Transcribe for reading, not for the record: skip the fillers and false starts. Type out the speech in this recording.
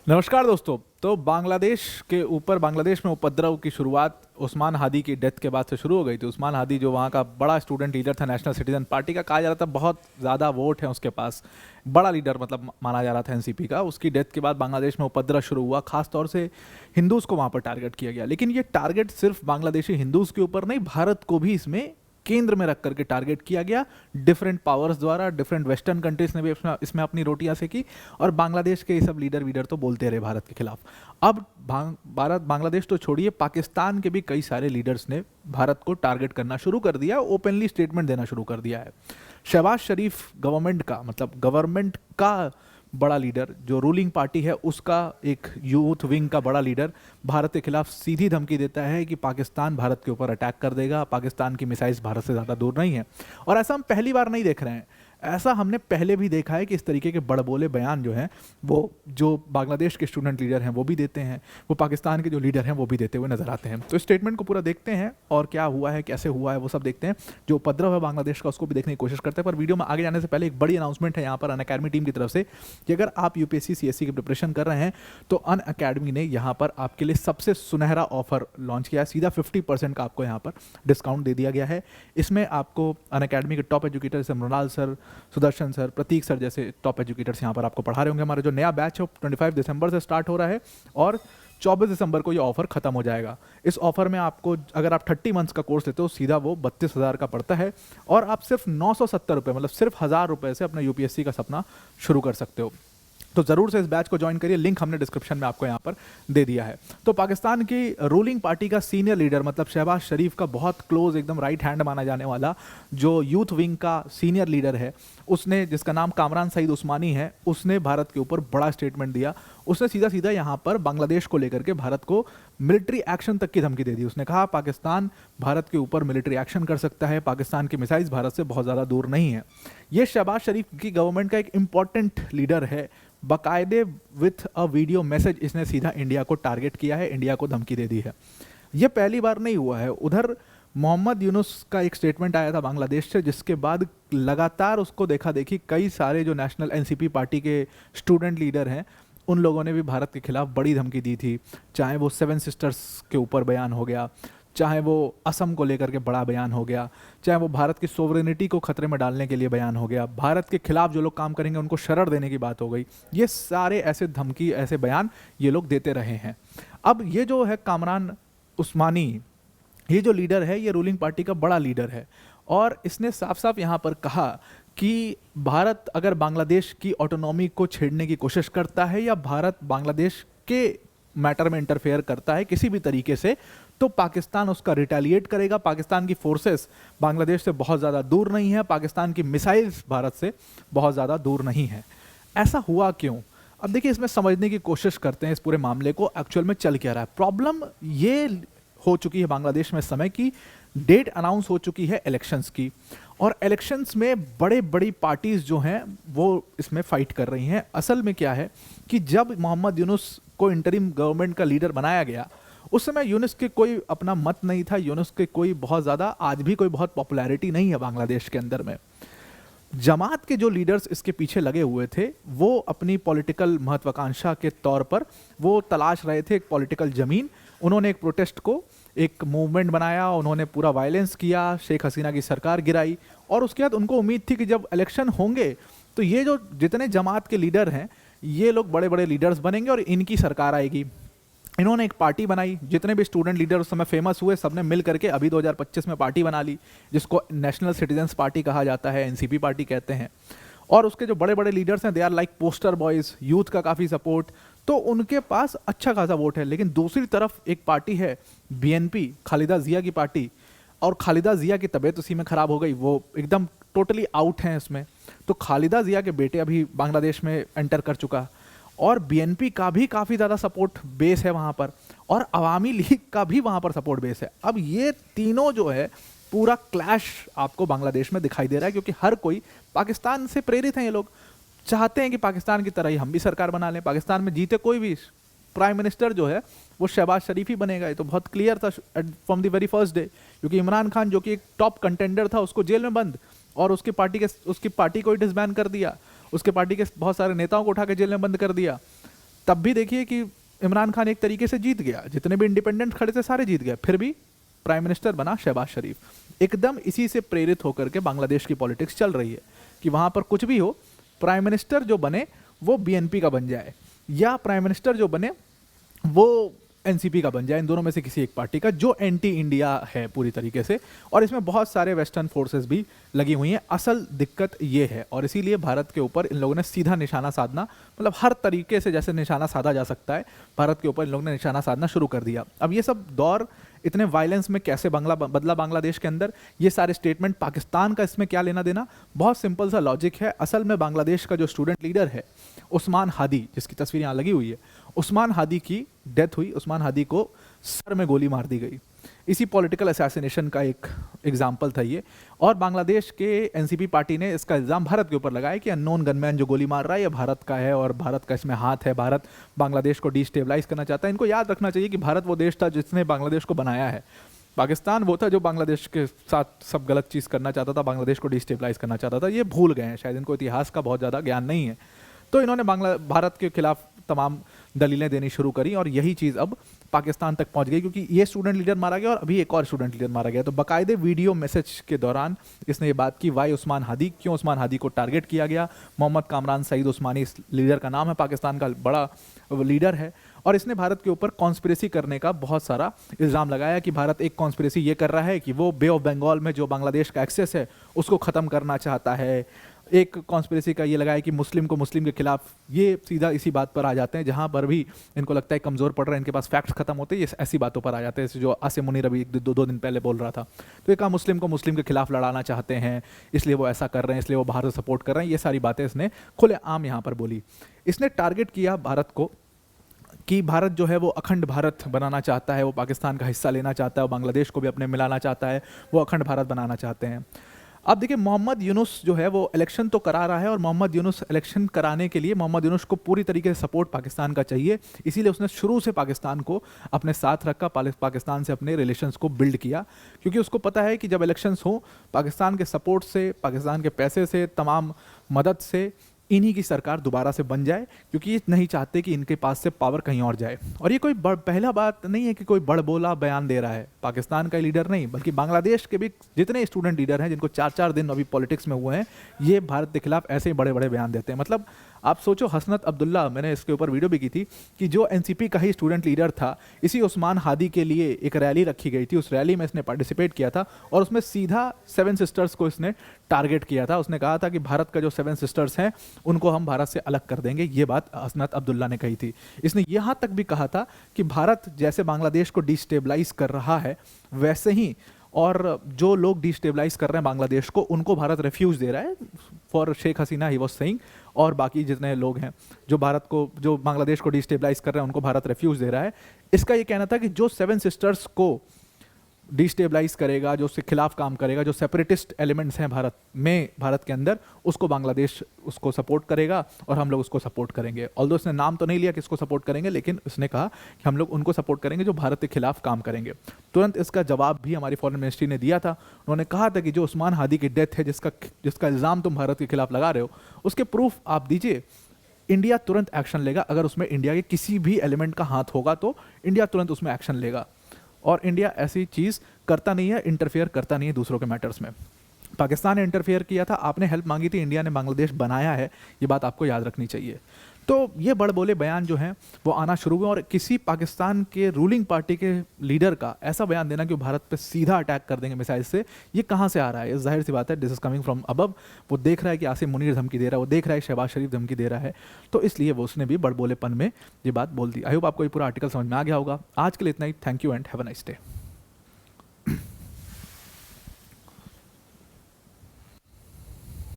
नमस्कार दोस्तों। तो बांग्लादेश के ऊपर बांग्लादेश में उपद्रव की शुरुआत उस्मान हादी की डेथ के बाद से शुरू हो गई थी। उस्मान हादी जो वहाँ का बड़ा स्टूडेंट लीडर था, नेशनल सिटीजन पार्टी का, कहा जा रहा था बहुत ज़्यादा वोट है उसके पास, बड़ा लीडर मतलब माना जा रहा था एनसीपी का। उसकी डेथ के बाद बांग्लादेश में उपद्रव शुरू हुआ, खास तौर से हिंदूज़ को वहाँ पर टारगेट किया गया। लेकिन ये टारगेट सिर्फ बांग्लादेशी हिंदूज़ के ऊपर नहीं, भारत को भी इसमें केंद्र में रख करके टारगेट किया गया। डिफरेंट पावर्स द्वारा, डिफरेंट वेस्टर्न कंट्रीज ने भी इसमें अपनी रोटियां सेकी और बांग्लादेश के ये सब लीडर वीडर तो बोलते रहे भारत के खिलाफ। अब भारत बांग्लादेश तो छोड़िए, पाकिस्तान के भी कई सारे लीडर्स ने भारत को टारगेट करना शुरू कर दिया, ओपनली स्टेटमेंट देना शुरू कर दिया है। शहबाज शरीफ गवर्नमेंट का बड़ा लीडर, जो रूलिंग पार्टी है उसका एक यूथ विंग का बड़ा लीडर, भारत के खिलाफ सीधी धमकी देता है कि पाकिस्तान भारत के ऊपर अटैक कर देगा, पाकिस्तान की मिसाइल्स भारत से ज़्यादा दूर नहीं है। और ऐसा हम पहली बार नहीं देख रहे हैं, ऐसा हमने पहले भी देखा है कि इस तरीके के बड़बोले बयान जो हैं वो जो बांग्लादेश के स्टूडेंट लीडर हैं वो भी देते हैं, वो पाकिस्तान के जो लीडर हैं वो भी देते हुए नजर आते हैं। तो स्टेटमेंट को पूरा देखते हैं और क्या हुआ है, कैसे हुआ है, वो सब देखते हैं। जो उपद्रव है बांग्लादेश का उसको भी देखने की कोशिश करते हैं। पर वीडियो में आगे जाने से पहले एक बड़ी अनाउंसमेंट है यहाँ पर अनअकैडमी टीम की तरफ से कि अगर आप यूपीएससी सीएससी की प्रिपरेशन कर रहे हैं तो अनअकैडमी ने यहाँ पर आपके लिए सबसे सुनहरा ऑफर लॉन्च किया है। सीधा 50% का आपको यहाँ पर डिस्काउंट दे दिया गया है। इसमें आपको अनअकैडमी के टॉप एजुकेटर जैसे मृणाल सर, सुदर्शन सर, प्रतीक सर जैसे टॉप एजुकेटर्स यहाँ पर आपको पढ़ा रहे होंगे। हमारा जो नया बैच है 25 दिसंबर से स्टार्ट हो रहा है और 24 दिसंबर को ये ऑफर खत्म हो जाएगा। इस ऑफर में आपको, अगर आप 30 मंथ्स का कोर्स लेते हो, सीधा वो 32,000 का पड़ता है और आप सिर्फ 970 रुपये, मतलब सिर्फ 1,000 रुपये से अपना यूपीएससी का सपना शुरू कर सकते हो। तो ज़रूर से इस बैच को ज्वाइन करिए, लिंक हमने डिस्क्रिप्शन में आपको यहाँ पर दे दिया है। तो पाकिस्तान की रूलिंग पार्टी का सीनियर लीडर, मतलब शहबाज शरीफ का बहुत क्लोज, एकदम राइट हैंड माना जाने वाला जो यूथ विंग का सीनियर लीडर है, उसने, जिसका नाम कामरान सईद उस्मानी है, उसने भारत के ऊपर बड़ा स्टेटमेंट दिया। उसने सीधा सीधा यहाँ पर बांग्लादेश को लेकर के भारत को मिलिट्री एक्शन तक की धमकी दे दी। उसने कहा पाकिस्तान भारत के ऊपर मिलिट्री एक्शन कर सकता है, पाकिस्तान की मिसाइल्स भारत से बहुत ज़्यादा दूर नहीं है। ये शहबाज शरीफ की गवर्नमेंट का एक इंपॉर्टेंट लीडर है। बाकायदे विथ अ वीडियो मैसेज इसने सीधा इंडिया को टारगेट किया है, इंडिया को धमकी दे दी है। ये पहली बार नहीं हुआ है। उधर मोहम्मद यूनुस का एक स्टेटमेंट आया था बांग्लादेश से, जिसके बाद लगातार उसको देखा देखी कई सारे जो नेशनल एनसीपी पार्टी के स्टूडेंट लीडर हैं उन लोगों ने भी भारत के खिलाफ बड़ी धमकी दी थी। चाहे वो 7 सिस्टर्स के ऊपर बयान हो गया, चाहे वो असम को लेकर के बड़ा बयान हो गया, चाहे वो भारत की सोवरेनिटी को खतरे में डालने के लिए बयान हो गया, भारत के खिलाफ जो लोग काम करेंगे उनको शरण देने की बात हो गई। ये सारे ऐसे धमकी, ऐसे बयान ये लोग देते रहे हैं। अब ये जो है कामरान उस्मानी, ये जो लीडर है, ये रूलिंग पार्टी का बड़ा लीडर है और इसने साफ साफ यहाँ पर कहा कि भारत अगर बांग्लादेश की ऑटोनॉमी को छेड़ने की कोशिश करता है या भारत बांग्लादेश के मैटर में इंटरफेयर करता है किसी भी तरीके से, तो पाकिस्तान उसका रिटेलिएट करेगा। पाकिस्तान की फोर्सेस बांग्लादेश से बहुत ज़्यादा दूर नहीं है, पाकिस्तान की मिसाइल्स भारत से बहुत ज़्यादा दूर नहीं है। ऐसा हुआ क्यों? अब देखिए, इसमें समझने की कोशिश करते हैं इस पूरे मामले को, एक्चुअल में चल क्या रहा है। प्रॉब्लम ये हो चुकी है बांग्लादेश में समय की, डेट अनाउंस हो चुकी है इलेक्शंस की और इलेक्शंस में बड़े बड़ी पार्टीज जो हैं वो इसमें फाइट कर रही हैं। असल में क्या है कि जब मोहम्मद यूनुस को इंटरिम गवर्नमेंट का लीडर बनाया गया, उस समय यूनुस के कोई अपना मत नहीं था, यूनुस के कोई बहुत ज़्यादा, आज भी कोई बहुत पॉपुलैरिटी नहीं है बांग्लादेश के अंदर में। जमात के जो लीडर्स इसके पीछे लगे हुए थे वो अपनी पॉलिटिकल महत्वाकांक्षा के तौर पर वो तलाश रहे थे एक पॉलिटिकल ज़मीन। उन्होंने एक प्रोटेस्ट को एक मूवमेंट बनाया, उन्होंने पूरा वायलेंस किया, शेख हसीना की सरकार गिराई और उसके बाद उनको उम्मीद थी कि जब इलेक्शन होंगे तो ये जो जितने जमात के लीडर हैं ये लोग बड़े बड़े लीडर्स बनेंगे और इनकी सरकार आएगी। इन्होंने एक पार्टी बनाई, जितने भी स्टूडेंट लीडर उस समय फेमस हुए सबने मिल करके अभी 2025 में पार्टी बना ली, जिसको नेशनल सिटीजन्स पार्टी कहा जाता है, एनसीपी पार्टी कहते हैं। और उसके जो बड़े बड़े लीडर्स हैं they are like poster boys, youth का काफ़ी सपोर्ट, तो उनके पास अच्छा खासा वोट है। लेकिन दूसरी तरफ एक पार्टी है बीएनपी, खालिदा जिया की पार्टी, और खालिदा जिया की तबीयत उसी में ख़राब हो गई, वो एकदम टोटली आउट हैं इसमें। तो खालिदा जिया के बेटे अभी बांग्लादेश में एंटर कर चुका और बीएनपी का भी काफ़ी ज़्यादा सपोर्ट बेस है वहाँ पर और अवामी लीग का भी वहाँ पर सपोर्ट बेस है। अब ये तीनों जो है पूरा क्लैश आपको बांग्लादेश में दिखाई दे रहा है, क्योंकि हर कोई पाकिस्तान से प्रेरित हैं। ये लोग चाहते हैं कि पाकिस्तान की तरह ही हम भी सरकार बना लें, पाकिस्तान में जीते कोई भी प्राइम मिनिस्टर जो है वो शहबाज शरीफ ही बनेगा। ये तो बहुत क्लियर था from the very first day, क्योंकि इमरान खान जो कि एक टॉप कंटेंडर था उसको जेल में बंद और उसकी पार्टी को ही डिसबैन कर दिया, उसके पार्टी के बहुत सारे नेताओं को उठा के जेल में बंद कर दिया। तब भी देखिए कि इमरान खान एक तरीके से जीत गया, जितने भी इंडिपेंडेंट खड़े थे सारे जीत गए, फिर भी प्राइम मिनिस्टर बना शहबाज शरीफ। एकदम इसी से प्रेरित होकर के बांग्लादेश की पॉलिटिक्स चल रही है कि वहाँ पर कुछ भी हो, प्राइम मिनिस्टर जो बने वो बीएनपी का बन जाए, या प्राइम मिनिस्टर जो बने वो एनसीपी का बन जाए, इन दोनों में से किसी एक पार्टी का, जो एंटी इंडिया है पूरी तरीके से। और इसमें बहुत सारे वेस्टर्न फोर्सेस भी लगी हुई हैं। असल दिक्कत ये है, और इसीलिए भारत के ऊपर इन लोगों ने सीधा निशाना साधना, मतलब हर तरीके से जैसे निशाना साधा जा सकता है, भारत के ऊपर इन लोगों ने निशाना साधना शुरू कर दिया। अब ये सब दौर इतने वायलेंस में कैसे बदला बांग्लादेश के अंदर, ये सारे स्टेटमेंट, पाकिस्तान का इसमें क्या लेना देना? बहुत सिंपल सा लॉजिक है। असल में बांग्लादेश का जो स्टूडेंट लीडर है उस्मान हादी, जिसकी तस्वीर यहाँ लगी हुई है, उस्मान हादी की डेथ हुई। उस्मान हादी को सर में गोली मार दी गई। इसी पॉलिटिकल असैसिनेशन का एक एग्जाम्पल था ये। और बांग्लादेश के एनसीपी पार्टी ने इसका इल्ज़ाम भारत के ऊपर लगाया कि अननोन गनमैन जो गोली मार रहा है ये भारत का है और भारत का इसमें हाथ है, भारत बांग्लादेश को डिस्टेबलाइज करना चाहता है। इनको याद रखना चाहिए कि भारत वो देश था जिसने बांग्लादेश को बनाया है, पाकिस्तान वो था जो बांग्लादेश के साथ सब गलत चीज़ करना चाहता था, बांग्लादेश को डिस्टेबलाइज करना चाहता था। ये भूल गए हैं, शायद इनको इतिहास का बहुत ज़्यादा ज्ञान नहीं है। तो इन्होंने भारत के खिलाफ तमाम दलीलें देनी शुरू करी, और यही चीज़ अब पाकिस्तान तक पहुंच गई, क्योंकि ये स्टूडेंट लीडर मारा गया और अभी एक और स्टूडेंट लीडर मारा गया। तो बाकायदे वीडियो मैसेज के दौरान इसने ये बात की, वाई उस्मान हादी, क्यों उस्मान हादी को टारगेट किया गया। मोहम्मद कामरान सईद उस्मानी इस लीडर का नाम है, पाकिस्तान का बड़ा लीडर है, और इसने भारत के ऊपर कॉन्स्पिरेसी करने का बहुत सारा इल्ज़ाम लगाया कि भारत एक कॉन्स्पिरेसी ये कर रहा है कि वो बे ऑफ बंगाल में जो बांग्लादेश का एक्सेस है उसको ख़त्म करना चाहता है। एक कॉन्स्पिरेसी का ये लगाया कि मुस्लिम को मुस्लिम के खिलाफ, ये सीधा इसी बात पर आ जाते हैं जहाँ पर भी इनको लगता है कमज़ोर पड़ रहा है, इनके पास फैक्ट्स खत्म होते हैं, ये ऐसी बातों पर आ जाते हैं, जो आसिम मुनीर अभी दो दिन पहले बोल रहा था। तो ये कहा मुस्लिम को मुस्लिम के खिलाफ लड़ाना चाहते हैं, इसलिए वो ऐसा कर रहे हैं, इसलिए वो बाहर से सपोर्ट कर रहे हैं। ये सारी बातें इसने खुलेआम यहाँ पर बोली। इसने टारगेट किया भारत को कि भारत जो है वो अखंड भारत बनाना चाहता है, वो पाकिस्तान का हिस्सा लेना चाहता है, वो बांग्लादेश को भी अपने मिलाना चाहता है, वो अखंड भारत बनाना चाहते हैं। अब देखिए, मोहम्मद यूनुस जो है वो इलेक्शन तो करा रहा है, और मोहम्मद यूनुस इलेक्शन कराने के लिए मोहम्मद यूनुस को पूरी तरीके से सपोर्ट पाकिस्तान का चाहिए, इसीलिए उसने शुरू से पाकिस्तान को अपने साथ रखा, पाकिस्तान से अपने रिलेशंस को बिल्ड किया, क्योंकि उसको पता है कि जब इलेक्शंस हो, पाकिस्तान के सपोर्ट से, पाकिस्तान के पैसे से, तमाम मदद से इन्हीं की सरकार दोबारा से बन जाए, क्योंकि ये नहीं चाहते कि इनके पास से पावर कहीं और जाए। और ये कोई पहला बात नहीं है कि कोई बड़बोला बयान दे रहा है, पाकिस्तान का लीडर नहीं, बल्कि बांग्लादेश के भी जितने स्टूडेंट लीडर हैं जिनको 4-4 दिन अभी पॉलिटिक्स में हुए हैं, ये भारत के खिलाफ ऐसे ही बड़े बड़े बयान देते हैं। मतलब आप सोचो, हसनत अब्दुल्ला, मैंने इसके ऊपर वीडियो भी की थी, कि जो एनसीपी का ही स्टूडेंट लीडर था, इसी उस्मान हादी के लिए एक रैली रखी गई थी, उस रैली में इसने पार्टिसिपेट किया था, और उसमें सीधा 7 सिस्टर्स को इसने टारगेट किया था। उसने कहा था कि भारत का जो 7 सिस्टर्स हैं उनको हम भारत से अलग कर देंगे, ये बात हसनत अब्दुल्ला ने कही थी। इसने यहाँ तक भी कहा था कि भारत जैसे बांग्लादेश को डिस्टेबलाइज कर रहा है, वैसे ही और जो लोग डिस्टेबलाइज कर रहे हैं बांग्लादेश को, उनको भारत रेफ्यूज दे रहा है, for Sheikh Hasina he was saying, और बाकी जितने लोग हैं जो बांग्लादेश को डिस्टेबलाइज कर रहे हैं उनको भारत रेफ्यूज दे रहा है। इसका ये कहना था कि जो 7 सिस्टर्स को डिस्टेबलाइज करेगा, जो उसके खिलाफ काम करेगा, जो सेपरेटिस्ट एलिमेंट्स हैं भारत के अंदर, उसको बांग्लादेश उसको सपोर्ट करेगा और हम लोग उसको सपोर्ट करेंगे। ऑल्दो इसने नाम तो नहीं लिया किसको सपोर्ट करेंगे, लेकिन उसने कहा कि हम लोग उनको सपोर्ट करेंगे जो भारत के खिलाफ काम करेंगे। तुरंत इसका जवाब भी हमारी फॉरेन मिनिस्ट्री ने दिया था। उन्होंने कहा था कि जो उस्मान हादी की डेथ है, जिसका इल्ज़ाम तुम भारत के खिलाफ लगा रहे हो, उसके प्रूफ आप दीजिए, इंडिया तुरंत एक्शन लेगा। अगर उसमें इंडिया के किसी भी एलिमेंट का हाथ होगा तो इंडिया तुरंत उसमें एक्शन लेगा। और इंडिया ऐसी चीज़ करता नहीं है, इंटरफेयर करता नहीं है दूसरों के मैटर्स में। पाकिस्तान ने इंटरफेयर किया था, आपने हेल्प मांगी थी, इंडिया ने बांग्लादेश बनाया है, ये बात आपको याद रखनी चाहिए। तो ये बड़बोले बयान जो हैं वो आना शुरू हुए, और किसी पाकिस्तान के रूलिंग पार्टी के लीडर का ऐसा बयान देना कि वो भारत पे सीधा अटैक कर देंगे मिसाइल से, ये कहाँ से आ रहा है? ये जाहिर सी बात है, this is coming from above. वो देख रहा है कि आसिम मुनीर धमकी दे रहा है, वो देख रहा है शहबाज शरीफ धमकी दे रहा है, तो इसलिए वो उसने भी बड़बोलेपन में ये बात बोल दी। आई होप आपको ये पूरा आर्टिकल समझ में आ गया होगा। आज के लिए इतना ही। Thank you and have a nice day.